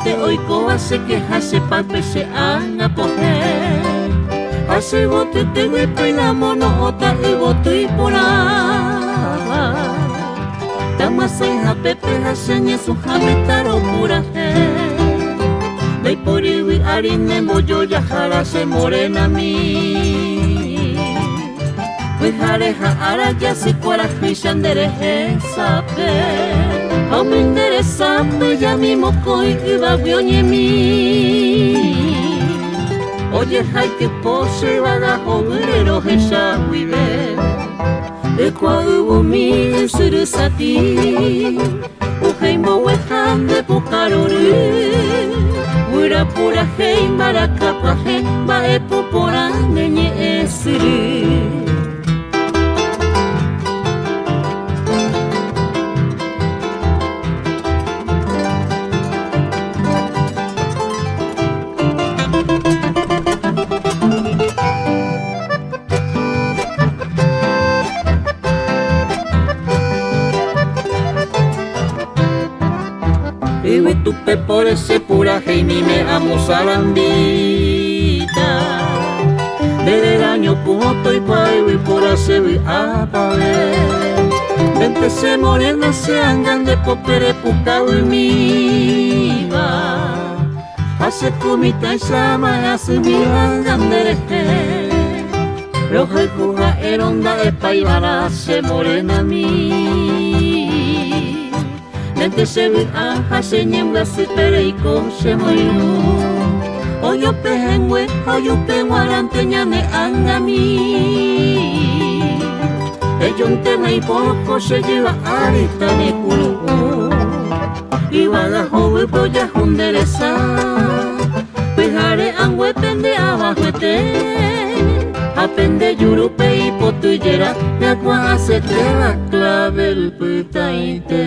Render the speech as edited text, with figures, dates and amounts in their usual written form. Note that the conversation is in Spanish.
te oiko hace que hace palpe se haga poder. Hace bote te huepa y la mono ota y boto y por agua. Tamasa y japepe haseñe su jametaro pura je. Vei por iwi harine moyo ya jara se morena mi. Jareja ara ya si cuara fishandere sape. Au me interesa pe ya mi mokoi iba vioñe mi. Oye hay que pose vaga hoguero hesha vive. De cuau mi surusati. Ujei mo wehan de pukaruri. Ura pura hei maracapa he ba e popora nenye esiri. Iwi tupe por ese puraje y ni me amo sarandita. Desde el año pumoto y paiwi por hacer apave. Vente se morena se angan de popere pucao y miva. Hace comita y sama hace mi angan de reje. Roja y juja eronda de paivara se morena mi. Nente se vi aja se ñembla se pereico se moiru. Oyo pejengwe, oyo penguarante ñane angami. Ello entena y poco se lleva arita ne kuru. Iba la joven polla junderesa. Pejare angwe pende abajo apende yurupe y potuyera. De agua se te va clave el putaite.